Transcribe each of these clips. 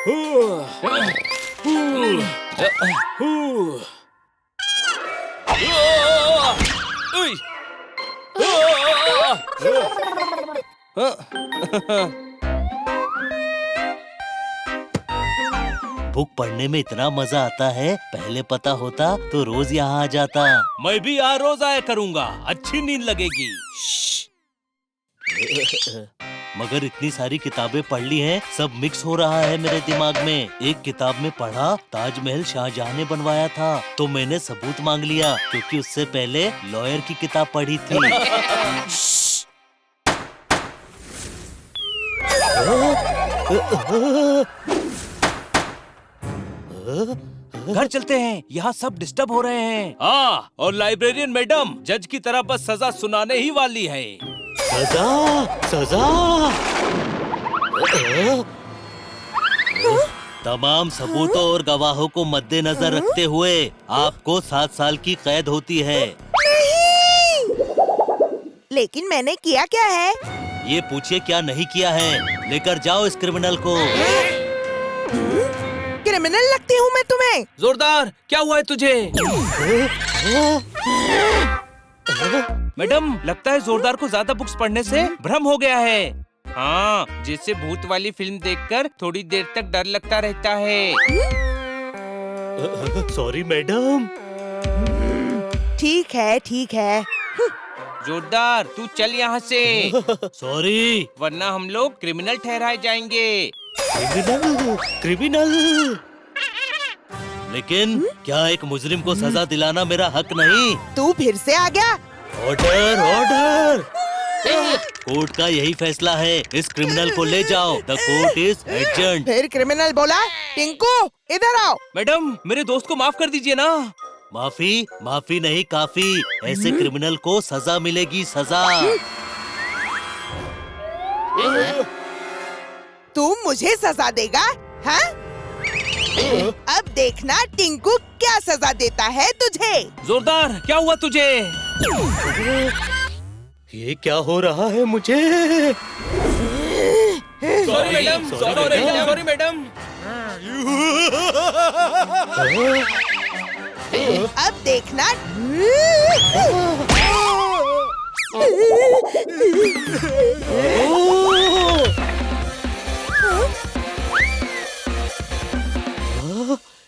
Book पढ़ने में इतना मजा आता है, पहले पता होता तो रोज यहाँ आ जाता। मैं भी यहाँ रोज आया करूँगा, अच्छी नींद लगेगी। मगर इतनी सारी किताबें पढ़ ली हैं, सब मिक्स हो रहा है मेरे दिमाग में। एक किताब में पढ़ा ताजमहल शाहजहां ने बनवाया था, तो मैंने सबूत मांग लिया क्योंकि उससे पहले लॉयर की किताब पढ़ी थी। घर चलते हैं, यहाँ सब डिस्टर्ब हो रहे हैं। हाँ, और लाइब्रेरियन मैडम जज की तरह बस सजा सुनाने ही वाली है। सजा, सजा। तमाम सबूतों और गवाहों को मद्देनजर रखते हुए आपको 7 साल की कैद होती है। नहीं! लेकिन मैंने किया क्या है? ये पूछिए क्या नहीं किया है। लेकर जाओ इस क्रिमिनल को। क्रिमिनल लगती हूँ मैं तुम्हें? जोरदार, क्या हुआ है तुझे? मैडम, लगता है जोरदार को ज्यादा बुक्स पढ़ने से भ्रम हो गया है। हाँ, जैसे भूत वाली फिल्म देखकर थोड़ी देर तक डर लगता रहता है। Sorry madam. ठीक है, ठीक है। जोरदार, तू चल यहाँ से। सॉरी। वरना हम लोग क्रिमिनल ठहराए जाएंगे। Criminal, criminal. लेकिन क्या एक मुजरिम को सजा दिलाना मेरा हक नहीं? तू फिर से आ गया? Order, order. कोर्ट का यही फैसला है, इस क्रिमिनल को ले जाओ। The court is adjourned. फिर क्रिमिनल बोला? टिंकू, इधर आओ। मैडम, मेरे दोस्त को माफ कर दीजिए ना। माफी, माफी नहीं काफी। ऐसे क्रिमिनल को सजा मिलेगी, सजा। तू मुझे सजा देगा? हाँ? अब देखना टिंकू क्या सजा देता है तुझे। जोरदार, क्या हुआ तुझे? ये क्या हो रहा है मुझे? Sorry madam, sorry madam. अब देखना।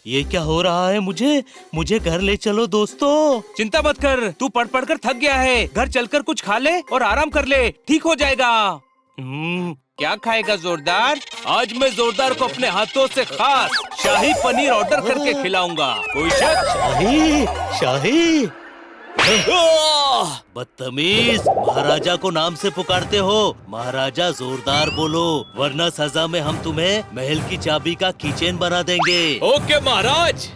ये क्या हो रहा है मुझे घर ले चलो दोस्तों। चिंता मत कर, तू पढ़ पढ़ कर थक गया है। घर चलकर कुछ खा ले और आराम कर ले, ठीक हो जाएगा। क्या खाएगा जोरदार? आज मैं जोरदार को अपने हाथों से खास शाही पनीर ऑर्डर करके खिलाऊंगा। कोई शक? शाही, शाही। बदतमीज, महाराजा को नाम से पुकारते हो? महाराजा जोरदार बोलो, वरना सजा में हम तुम्हें महल की चाबी का कीचेन बना देंगे। ओके महाराज।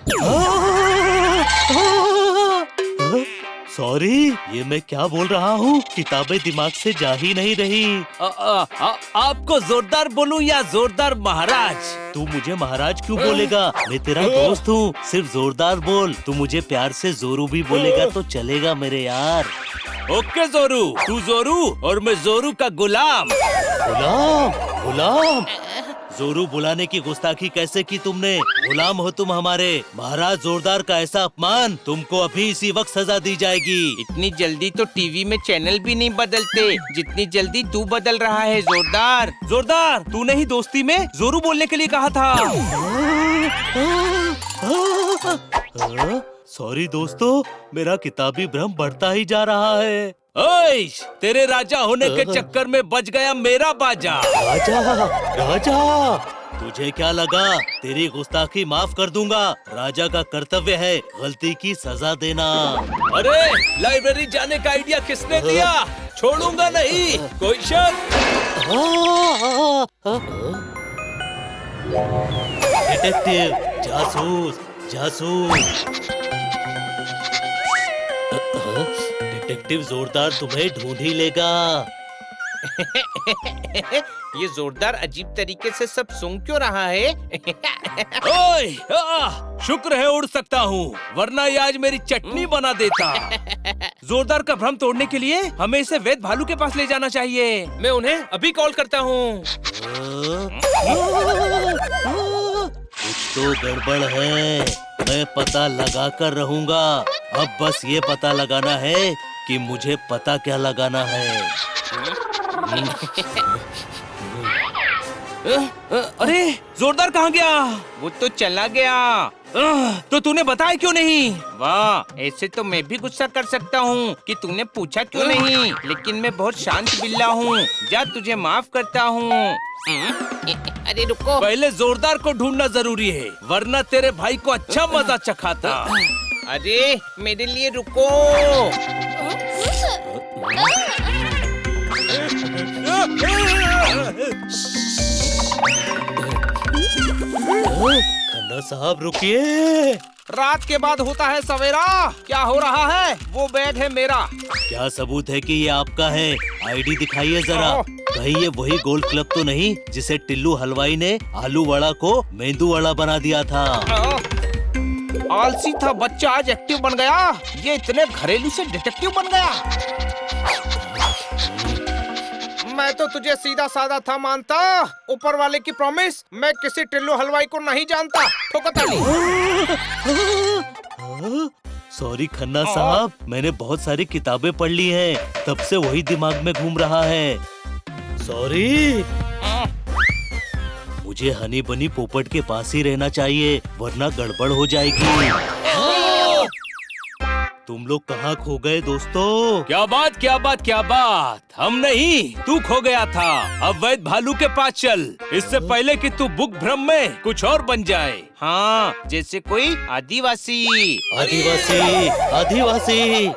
सॉरी, ये मैं क्या बोल रहा हूँ? किताबें दिमाग से जा ही नहीं रही। आपको जोरदार बोलूं या जोरदार महाराज? तू मुझे महाराज क्यों बोलेगा? मैं तेरा दोस्त हूँ, सिर्फ जोरदार बोल। तू मुझे प्यार से जोरू भी बोलेगा तो चलेगा मेरे यार। ओके जोरू, तू जोरू और मैं जोरू का गुलाम। गुलाम, गुलाम। जोरू बुलाने की गुस्ताखी कैसे की तुमने? गुलाम हो तुम हमारे। महाराज जोरदार का ऐसा अपमान, तुमको अभी इसी वक्त सजा दी जाएगी। इतनी जल्दी तो टीवी में चैनल भी नहीं बदलते जितनी जल्दी तू बदल रहा है जोरदार। जोरदार, तूने ही दोस्ती में जोरू बोलने के लिए कहा था। सॉरी दोस्तों, मेरा किताबी भ्रम बढ़ता ही जा रहा है। ओए, तेरे राजा होने के चक्कर में बज गया मेरा बाजा। राजा, राजा। तुझे क्या लगा तेरी गुस्ताखी माफ कर दूंगा? राजा का कर्तव्य है गलती की सजा देना। अरे, लाइब्रेरी जाने का आइडिया किसने दिया? छोड़ूंगा नहीं। कोई शक? डिटेक्टिव, जासूस, जासूस। डिटेक्टिव जोरदार तुम्हें ढूंढ ही लेगा। ये जोरदार अजीब तरीके से सब सूंघ क्यों रहा है? ओए, शुक्र है उड़ सकता हूँ, वरना ये आज मेरी चटनी बना देता। जोरदार का भ्रम तोड़ने के लिए हमें इसे वैद भालू के पास ले जाना चाहिए। मैं उन्हें अभी कॉल करता हूँ। कुछ तो गड़बड़ है। मैं पता लगा कर रहूंगा। अब बस ये पता लगाना है कि मुझे पता क्या लगाना है। अरे जोरदार कहाँ गया? वो तो चला गया। तो तूने बताया क्यों नहीं? वाह, ऐसे तो मैं भी गुस्सा कर सकता हूँ कि तूने पूछा क्यों नहीं, लेकिन मैं बहुत शांत बिल्ला हूँ। जा, तुझे माफ करता हूँ। अरे रुको। पहले जोरदार को ढूंढना जरूरी है, वरना तेरे भाई को अच्छा मजा चखाता। अरे मेरे लिए रुको। खन्ना साहब रुकिए। रात के बाद होता है सवेरा। क्या हो रहा है? वो बैग है मेरा। क्या सबूत है कि ये आपका है? आईडी दिखाइए जरा। कहीं ये वही गोल्ड क्लब तो नहीं जिसे टिल्लू हलवाई ने आलू वड़ा को मेंदू वड़ा बना दिया था? आलसी था बच्चा, आज एक्टिव बन गया। ये इतने घरेलू से डिटेक्टिव बन गया। मैं तो तुझे सीधा साधा था मानता। ऊपर वाले की प्रॉमिस, मैं किसी टिल्लू हलवाई को नहीं जानता। सॉरी खन्ना साहब, मैंने बहुत सारी किताबें पढ़ ली हैं, तब से वही दिमाग में घूम रहा है। सॉरी। मुझे हनी बनी पोपट के पास ही रहना चाहिए, वरना गड़बड़ हो जाएगी। तुम लोग कहाँ खो गए दोस्तों? क्या बात, क्या बात, क्या बात। हम नहीं, तू खो गया था। अब वैद भालू के पास चल, इससे पहले कि तू बुक भ्रम में कुछ और बन जाए। हाँ, जैसे कोई आदिवासी। आदिवासी, आदिवासी।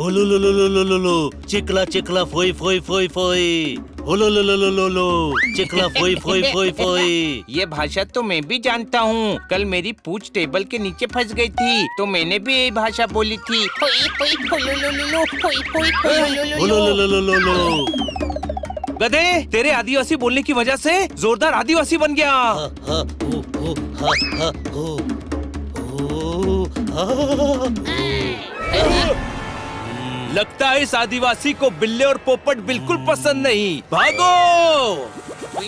ओलो लो लो लो लो लो लो, चिकला चिकला फोई फोई फोई फोई। ओलो लो लो लो लो लो, चिकला फोई फोई फोई फोई। ये भाषा तो मैं भी जानता हूँ। कल मेरी पूंछ टेबल के नीचे फंस गई थी, तो मैंने भी यही भाषा बोली थी। ओलो लो लो लो लो लो। गधे, तेरे आदिवासी बोलने की वजह से जोरदार आदिवासी बन गया। हा, हा, हो, हो, हा, हा, हो, हो, हा, लगता है इस आदिवासी को बिल्ले और पोपट बिल्कुल पसंद नहीं। भागो!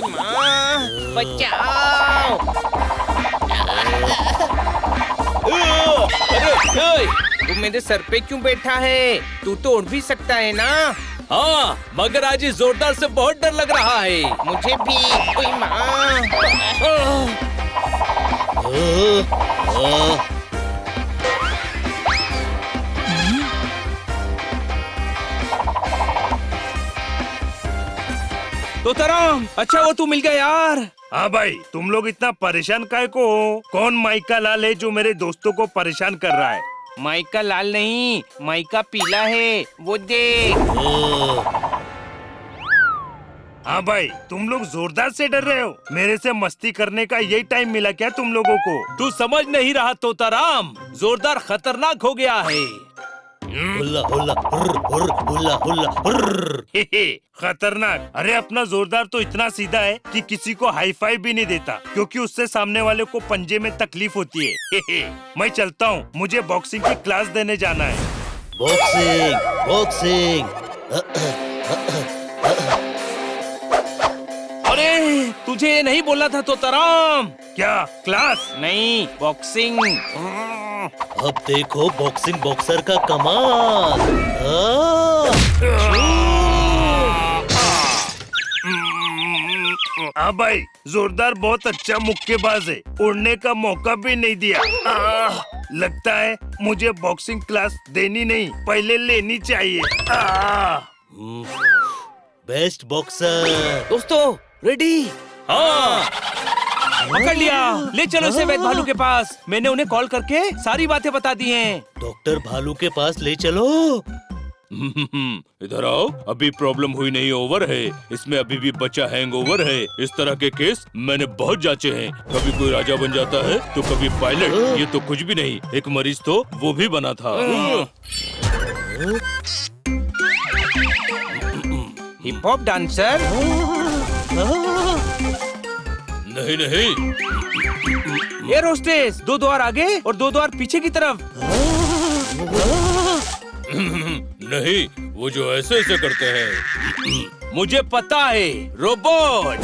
माँ, बचाओ! अरे, तू मेरे सर पे क्यों बैठा है? तू तो उड़ भी सकता है ना? हाँ, मगर आज इस जोरदार से बहुत डर लग रहा है। मुझे भी। ओए माँ! तो तराम, अच्छा वो तू मिल गया यार। हाँ भाई, तुम लोग इतना परेशान काहे को हो? कौन माइका लाल है जो मेरे दोस्तों को परेशान कर रहा है? माइका लाल नहीं, माइका पीला है, वो देख। हाँ भाई, तुम लोग जोरदार से डर रहे हो। मेरे से मस्ती करने का यही टाइम मिला क्या तुम लोगों को? तू समझ नहीं रहा तोताराम, जोरदार खतरनाक हो गया है। हुल्ला हुल्ला हुर्र हुर्र हुल्ला हुल्ला हुर्र। खतरनाक? अरे अपना जोरदार तो इतना सीधा है कि किसी को हाई फाई भी नहीं देता, क्योंकि उससे सामने वाले को पंजे में तकलीफ होती है। मैं चलता हूँ, मुझे बॉक्सिंग की क्लास देने जाना है। Boxing, boxing. अरे, तुझे ये नहीं बोला था तोताराम। क्या क्लास? नहीं, बॉक्सिंग। अब देखो बॉक्सिंग बॉक्सर का कमाल। हाँ भाई, जोरदार बहुत अच्छा मुक्केबाज है, उड़ने का मौका भी नहीं दिया। लगता है मुझे बॉक्सिंग क्लास देनी नहीं, पहले लेनी चाहिए। Best boxer. दोस्तों, रेडी? हाँ, पकड़ लिया। ले चलो इसे वैद भालू के पास। मैंने उन्हें कॉल करके सारी बातें बता दी हैं। डॉक्टर भालू के पास ले चलो। इधर आओ, अभी प्रॉब्लम हुई नहीं, ओवर है। इसमें अभी भी बचा हैंगओवर है। इस तरह के केस मैंने बहुत जांचे हैं। कभी कोई राजा बन जाता है तो कभी पायलट। ये तो कुछ भी नहीं, एक मरीज तो वो भी बना था। Hip hop dancer? नहीं नहीं, एयर होस्टेस, 2 द्वार आगे और 2 द्वार पीछे की तरफ। नहीं, वो जो ऐसे ऐसे करते हैं। मुझे पता है, रोबोट।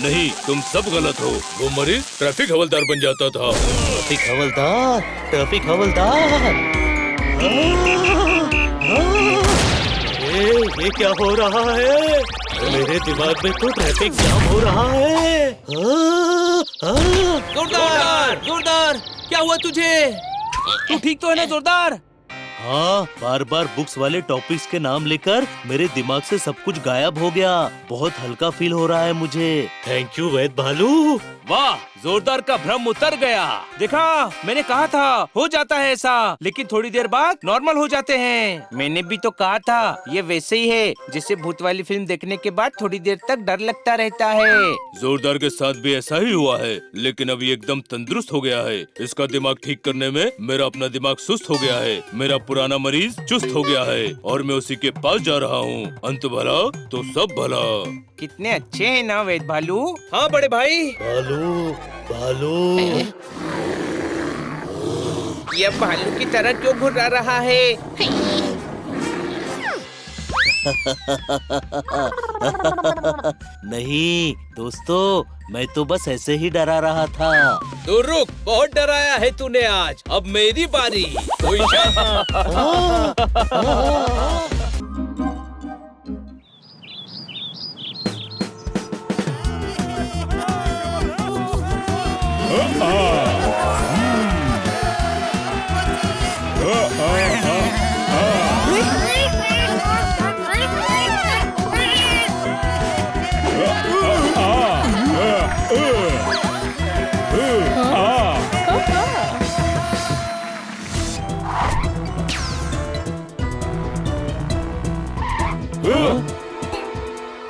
नहीं, तुम सब गलत हो। वो मरीज ट्रैफिक हवलदार बन जाता था। ट्रैफिक हवलदार, ट्रैफिक हवलदार। ये क्या हो रहा है? मेरे दिमाग में तो ट्रैफिक जाम हो रहा है। जोरदार, जोरदार, क्या हुआ तुझे? तू ठीक तो है ना जोरदार? हाँ, बार बार बुक्स वाले टॉपिक्स के नाम लेकर मेरे दिमाग से सब कुछ गायब हो गया। बहुत हल्का फील हो रहा है मुझे। थैंक यू वैद भालू। वाह, जोरदार का भ्रम उतर गया। देखा, मैंने कहा था हो जाता है ऐसा, लेकिन थोड़ी देर बाद नॉर्मल हो जाते हैं। मैंने भी तो कहा था ये वैसे ही है जैसे भूत वाली फिल्म देखने के बाद थोड़ी देर तक डर लगता रहता है। जोरदार के साथ भी ऐसा ही हुआ है, लेकिन अभी एकदम तंदुरुस्त हो गया है। इसका दिमाग ठीक करने में मेरा अपना दिमाग सुस्त हो गया है। मेरा पुराना मरीज चुस्त हो गया है और मैं उसी के पास जा रहा हूँ। अंत भला तो सब भला। कितने अच्छे हैं ना वैद भालू। हाँ बड़े भाई। भालू, भालू। ये भालू की तरह क्यों घुर्रा रहा है? नहीं दोस्तों, मैं तो बस ऐसे ही डरा रहा था। तो रुक, बहुत डराया है तूने आज। अब मेरी बारी। कोई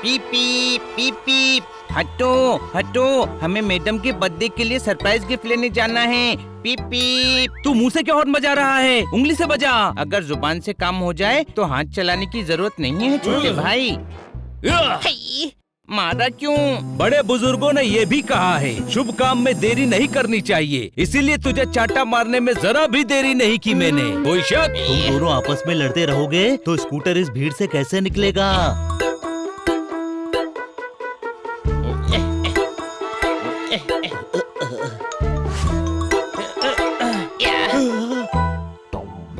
पीप पीप पीप पीप, हटो हटो, हमें मैडम के बर्थडे के लिए सरप्राइज गिफ्ट लेने जाना है। पीप पीप। तू मुंह से क्यों हॉर्न बजा रहा है? उंगली से बजा। अगर जुबान से काम हो जाए तो हाथ चलाने की जरूरत नहीं है छोटे भाई। मारा क्यों? बड़े बुजुर्गों ने ये भी कहा है, शुभ काम में देरी नहीं करनी चाहिए। इसीलिए तुझे चाटा मारने में जरा भी देरी नहीं की मैंने। कोई शक? तुम दोनों आपस में लड़ते रहोगे तो स्कूटर इस भीड़ से कैसे निकलेगा?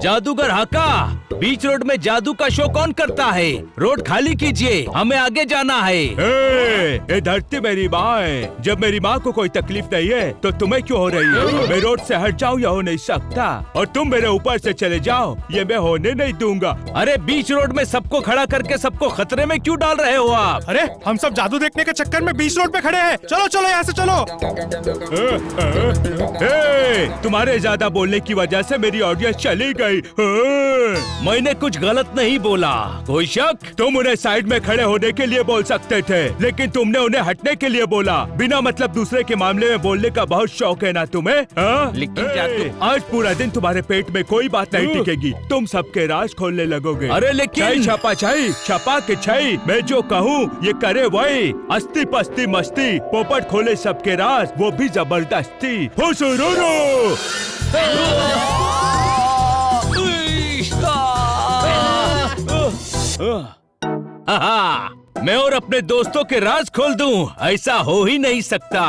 जादूगर हाका, बीच रोड में जादू का शो कौन करता है? रोड खाली कीजिए, हमें आगे जाना है। ये धरती मेरी माँ है। जब मेरी माँ को कोई तकलीफ नहीं है तो तुम्हें क्यों हो रही है? मैं रोड से हट जाऊँ या हो नहीं सकता, और तुम मेरे ऊपर से चले जाओ, ये मैं होने नहीं दूंगा। अरे बीच रोड में सबको खड़ा करके सबको खतरे में क्यों डाल रहे हो आप? अरे हम सब जादू देखने के चक्कर में बीच रोड पे खड़े हैं। चलो चलो यहाँ से चलो। तुम्हारे ज्यादा बोलने की वजह से मेरी ऑडियंस चली गई। मैंने कुछ गलत नहीं बोला। कोई शक? तुम उन्हें साइड में खड़े होने के लिए बोल सकते थे, लेकिन तुमने उन्हें हटने के लिए बोला। बिना मतलब दूसरे के मामले में बोलने का बहुत शौक है ना तुम्हें? लेकिन जादू, आज पूरा दिन तुम्हारे पेट में कोई बात नहीं टिकेगी। तुम सबके राज खोलने लगोगे। अरे लेकिन छई छपा छई, छपा के छई, मैं जो कहूँ ये करे वही। अस्ती पस्ती मस्ती, पोपट खोले सबके राज, वो भी जबरदस्ती। फुसुरुरु। मैं और अपने दोस्तों के राज खोल दूं, ऐसा हो ही नहीं सकता।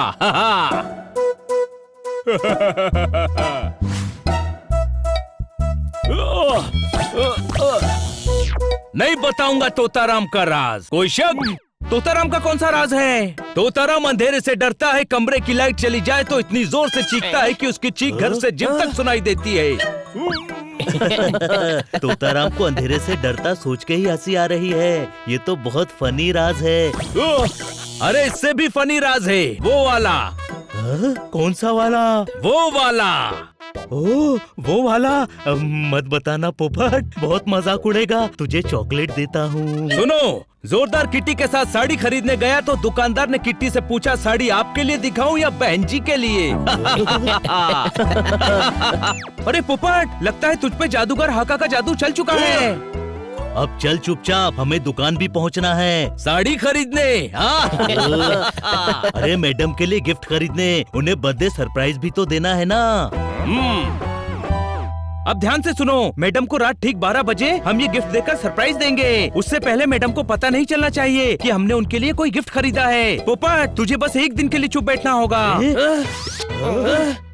नहीं बताऊंगा तोताराम का राज। कोई शक? तोताराम का कौन सा राज है? तोताराम अंधेरे से डरता है, कमरे की लाइट चली जाए तो इतनी जोर से चीखता है कि उसकी चीख घर से जिम तक सुनाई देती है। तोताराम को अंधेरे से डरता सोच के ही हंसी आ रही है। ये तो बहुत फनी राज है। अरे इससे भी फनी राज है, वो वाला। कौन सा वाला? वो वाला। ओह, वो वाला? मत बताना पोपट, बहुत मजाक उड़ेगा। तुझे चॉकलेट देता हूँ। सुनो, जोरदार किट्टी के साथ साड़ी खरीदने गया तो दुकानदार ने किट्टी से पूछा, साड़ी आपके लिए दिखाऊं या बहन जी के लिए? अरे पोपट, लगता है तुझ पे जादूगर हाका का जादू चल चुका है। अब चल चुपचाप, हमें दुकान भी पहुंचना है। साड़ी खरीदने? अरे मैडम के लिए गिफ्ट खरीदने, उन्हें बर्थडे सरप्राइज भी तो देना है ना। अब ध्यान से सुनो, मैडम को रात ठीक 12 बजे हम ये गिफ्ट देकर सरप्राइज देंगे। उससे पहले मैडम को पता नहीं चलना चाहिए कि हमने उनके लिए कोई गिफ्ट खरीदा है। पोपट, तुझे बस एक दिन के लिए चुप बैठना होगा।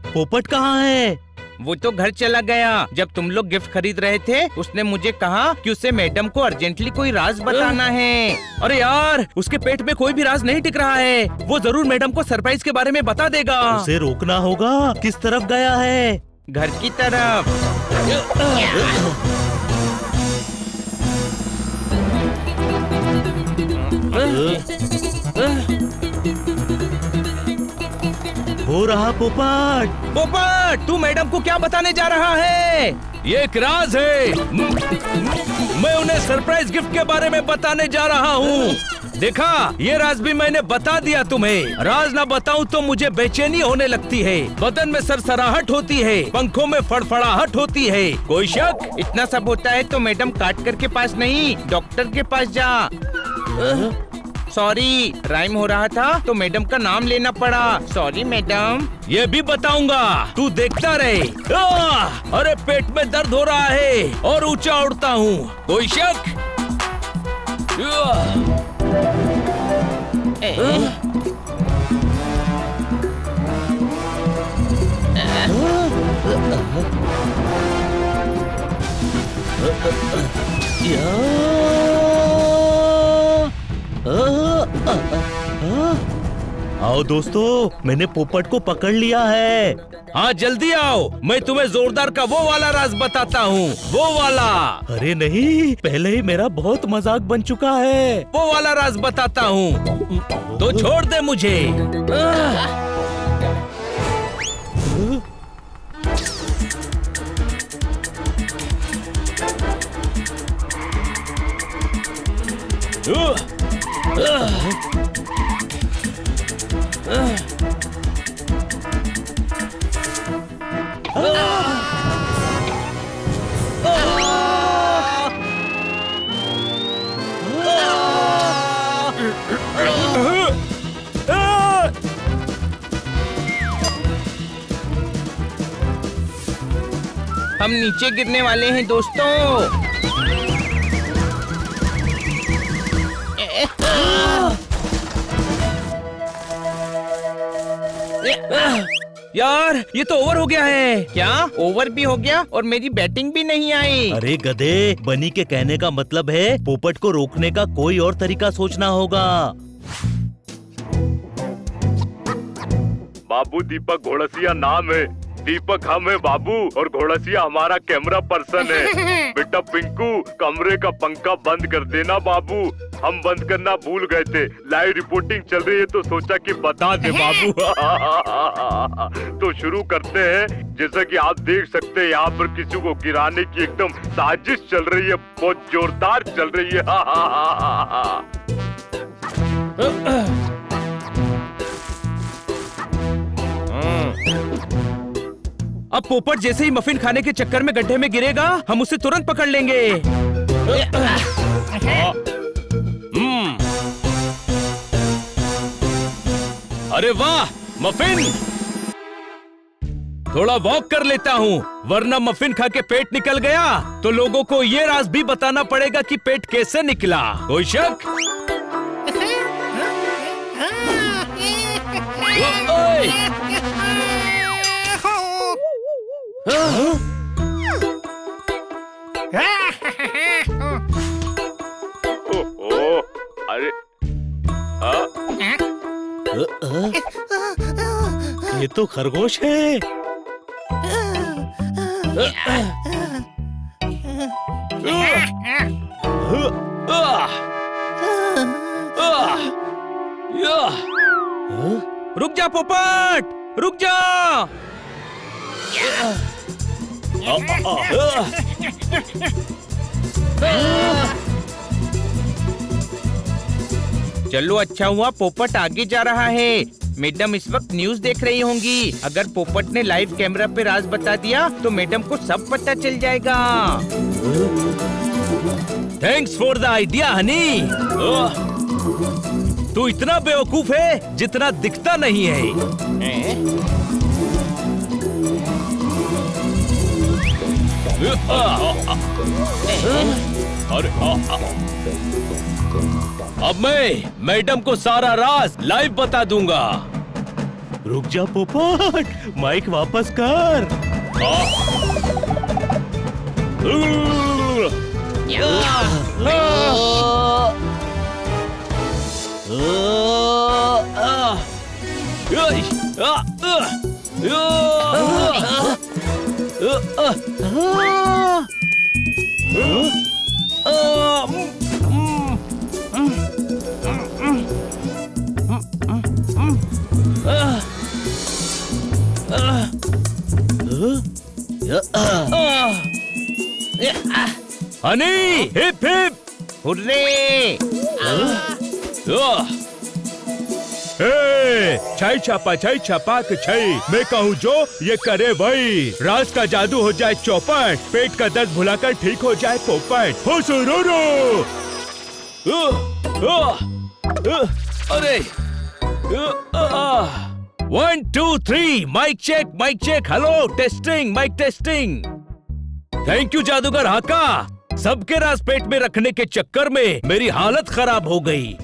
पोपट कहाँ है? वो तो घर चला गया। जब तुम लोग गिफ्ट खरीद रहे थे उसने मुझे कहा कि उसे मैडम को अर्जेंटली कोई राज बताना है। अरे यार, उसके पेट में कोई भी राज नहीं टिक रहा है। वो जरूर मैडम को सरप्राइज के बारे में बता देगा। उसे रोकना होगा। किस तरफ गया है? घर की तरफ। हो रहा पोपट। पोपट, तू मैडम को क्या बताने जा रहा है? ये एक राज है। मैं उन्हें सरप्राइज गिफ्ट के बारे में बताने जा रहा हूँ। देखा, ये राज भी मैंने बता दिया तुम्हें। राज ना बताऊं तो मुझे बेचैनी होने लगती है, बदन में सरसराहट होती है, पंखों में फड़फड़ाहट होती है। कोई शक? इतना सब होता है तो मैडम काटकर के पास नहीं, डॉक्टर के पास जा। सॉरी, राइम हो रहा था तो मैडम का नाम लेना पड़ा। Sorry madam. ये भी बताऊंगा, तू देखता रहे। अरे पेट में दर्द हो रहा है और ऊंचा उड़ता हूँ। कोई शक? आओ दोस्तों, मैंने पोपट को पकड़ लिया है। हाँ जल्दी आओ, मैं तुम्हें जोरदार का वो वाला राज बताता हूँ। वो वाला। अरे नहीं, पहले ही मेरा बहुत मजाक बन चुका है। वो वाला राज बताता हूँ तो छोड़ दे मुझे। हम नीचे गिरने वाले हैं दोस्तों। यार, ये तो ओवर हो गया है। क्या ओवर भी हो गया और मेरी बैटिंग भी नहीं आई? अरे गधे, बनी के कहने का मतलब है पोपट को रोकने का कोई और तरीका सोचना होगा। बाबू दीपक घोड़सिया नाम है। दीपक हम है बाबू और घोड़सिया हमारा कैमरा पर्सन है। बेटा पिंकू, कमरे का पंखा बंद कर देना बाबू। हम बंद करना भूल गए थे। लाइव रिपोर्टिंग चल रही है तो सोचा कि बता दे बाबू। तो शुरू करते हैं। जैसा कि आप देख सकते हैं, यहाँ पर किसी को गिराने की एकदम साजिश चल रही है। बहुत जोरदार चल रही है। अब पोपट जैसे ही मफिन खाने के चक्कर में गड्ढे में गिरेगा, हम उसे तुरंत पकड़ लेंगे। अरे वाह मफिन, थोड़ा वॉक कर लेता हूँ, वरना मफिन खा के पेट निकल गया तो लोगों को ये राज भी बताना पड़ेगा कि पेट कैसे निकला। कोई शक? अरे ये तो खरगोश है। रुक जा पोपट, रुक जा। चलो अच्छा हुआ पोपट आगे जा रहा है। मैडम इस वक्त न्यूज देख रही होंगी। अगर पोपट ने लाइव कैमरा पे राज बता दिया तो मैडम को सब पता चल जाएगा। Thanks for the idea Honey. तू इतना बेवकूफ है जितना दिखता नहीं है। अरे अब मैं मैडम को सारा राज लाइव बता दूंगा। रुक जा पोपट, माइक वापस कर। Honey, hip hip hurray. छई छपा के छई, मैं कहूँ जो ये करे वही। राज का जादू हो जाए चौपट, पेट का दर्द भुलाकर ठीक हो जाए पोपट। फुसुरुरु। अरे 1 2 3 mic check. Hello testing, mic testing. Thank you जादूगर हाका। सबके राज पेट में रखने के चक्कर में मेरी हालत खराब हो गई।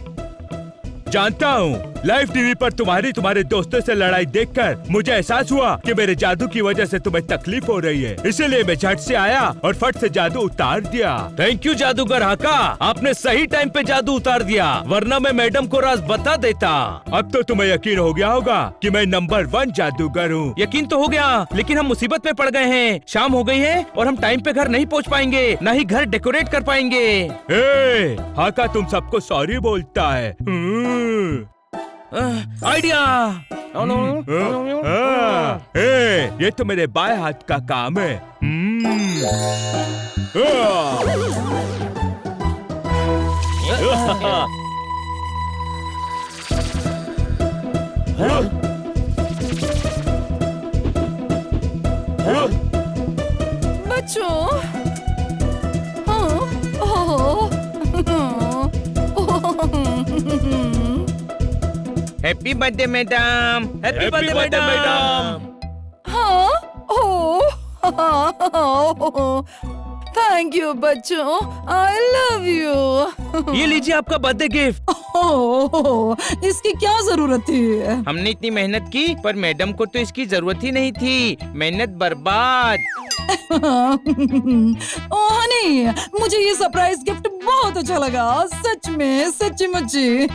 जानता हूँ, लाइव टीवी पर तुम्हारे दोस्तों से लड़ाई देखकर मुझे एहसास हुआ कि मेरे जादू की वजह से तुम्हें तकलीफ हो रही है। इसीलिए मैं झट से आया और फट से जादू उतार दिया। थैंक यू जादूगर हाका, आपने सही टाइम पे जादू उतार दिया, वरना मैं मैडम को राज बता देता। अब तो तुम्हें यकीन हो गया होगा कि मैं नंबर 1 जादूगर हूँ। यकीन तो हो गया, लेकिन हम मुसीबत में पड़ गए हैं। शाम हो गई है और हम टाइम पे घर नहीं पहुँच पाएंगे, न ही घर डेकोरेट कर पाएंगे। हाका तुम सबको सॉरी बोलता है। आइडिया। ये तो मेरे बाएं हाथ का काम है। बच्चों, happy birthday madam. Happy birthday madam. Thank you बच्चों, आई लव यू। ये लीजिए आपका बर्थडे गिफ्ट। इसकी क्या जरूरत थी? हमने इतनी मेहनत की, पर मैडम को तो इसकी जरूरत ही नहीं थी। मेहनत बर्बाद। ओह हनी, मुझे ये सरप्राइज गिफ्ट बहुत अच्छा लगा, सच में, सच्ची मुच्ची।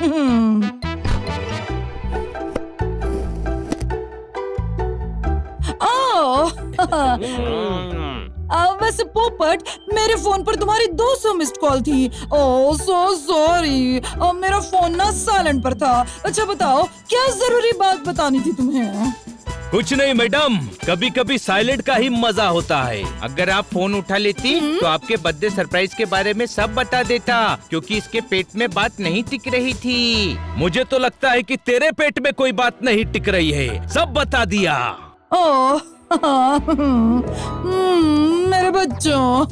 वैसे पोपट, मेरे फोन पर तुम्हारी 200 मिस्ड कॉल थी। ओह सो सॉरी, मेरा फोन ना साइलेंट पर था। अच्छा बताओ, क्या जरूरी बात बतानी थी तुम्हें? कुछ नहीं मैडम, कभी कभी साइलेंट का ही मजा होता है। अगर आप फोन उठा लेती तो आपके बर्थडे सरप्राइज के बारे में सब बता देता, क्योंकि इसके पेट में बात नहीं टिक रही थी। मुझे तो लगता है कि तेरे पेट में कोई बात नहीं टिक रही है, सब बता दिया। ओह मेरे बच्चों।